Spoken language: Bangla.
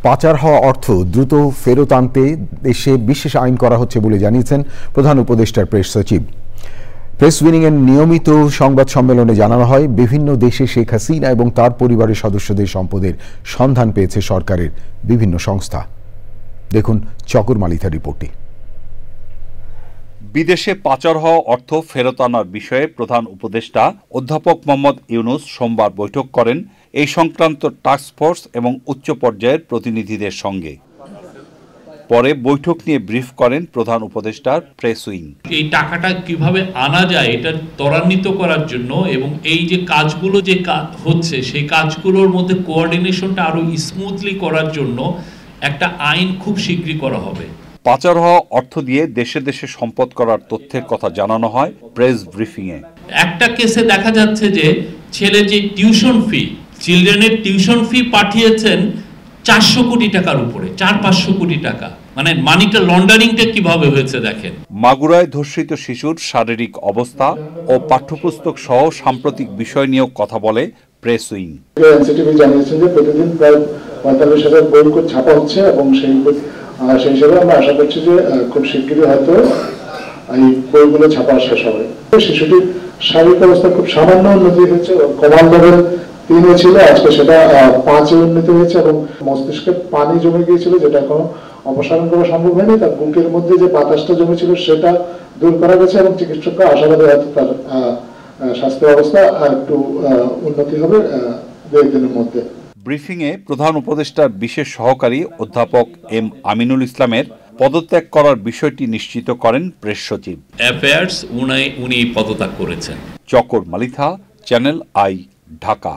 পাচার হওয়া অর্থ দ্রুত ফেরত আনতে দেশে বিশেষ আইন করা হচ্ছে বলে জানিয়েছেন প্রধান উপদেষ্টার প্রেস সচিব। প্রেস উইনিংয়ের নিয়মিত সংবাদ সম্মেলনে জানানো হয়, বিভিন্ন দেশে শেখ হাসিনা এবং তার পরিবারের সদস্যদের সম্পদের সন্ধান পেয়েছে সরকারের বিভিন্ন সংস্থা। দেখুন চকর মালিথার রিপোর্টটি। বিদেশে পাচার হওয়া অর্থ ফেরত আনার বিষয়ে প্রধান উপদেষ্টা অধ্যাপক মোহাম্মদ ইউনূস সোমবার বৈঠক করেন এই সংক্রান্ত টাস্কফোর্স এবং উচ্চ পর্যায়ের প্রতিনিধিদের সঙ্গে। পরে বৈঠক নিয়ে ব্রিফ করেন প্রধান উপদেষ্টার প্রেস উইং। এই টাকাটা কিভাবে আনা যায় এটা ত্বরান্বিত করার জন্য এবং এই যে কাজগুলো যে হচ্ছে সেই কাজগুলোর মধ্যে কোঅর্ডিনেশনটা আরো স্মুথলি করার জন্য একটা আইন খুব শীঘ্রই করা হবে। পাচার হওয়া অর্থ দিয়ে দেশে দেশে সম্পদ করার তথ্যের কথা জানানো হয় প্রেস ব্রিফিংয়ে। একটা কেসে দেখা যাচ্ছে যে ছেলে যে টিউশন ফি, চিলড্রেনের টিউশন ফি পাঠিয়েছেন 400 কোটি টাকার উপরে, 400-500 কোটি টাকা। মানে মানিটা লন্ডারিংটা কিভাবে হয়েছে দেখেন। মাগুরায় ধর্ষিত শিশুর শারীরিক অবস্থা ও পাঠ্যপুস্তক সহ সাম্প্রতিক বিষয় নিয়েও কথা বলে প্রেস উইং। এনসিটিভি জানিয়েছেন যে প্রতিদিন প্রায় 45,000 বই ছাপা হচ্ছে এবং সেই হিসাবে আমরা আশা করছি যে খুব শিগগিরই হয়তো এই বইগুলো ছাপা শেষ হবে। শিশুটির শারীরিক অবস্থা খুব সামান্য উন্নতি হয়েছে, কমান্ড লেভেল 3 ছিল, আজকে সেটা 5-এ উন্নীত হয়েছে এবং মস্তিষ্কে পানি জমে গিয়েছিল যেটা এখনো অপসারণ করা সম্ভব হয়নি। তার বুকের মধ্যে যে বাতাসটা জমেছিল সেটা দূর করা গেছে এবং চিকিৎসকরা আশাবাদী হয়তো তার স্বাস্থ্য অবস্থা একটু উন্নতি হবে 2 দিনের মধ্যে। ব্রিফিংয়ে প্রধান উপদেষ্টার বিশেষ সহকারী অধ্যাপক এম আমিনুল ইসলামের পদত্যাগ করার বিষয়টি নিশ্চিত করেন প্রেস সচিব। অ্যাফেয়ার্স উনি পদত্যাগ করেছেন। চকর মালিথা, চ্যানেল আই, ঢাকা।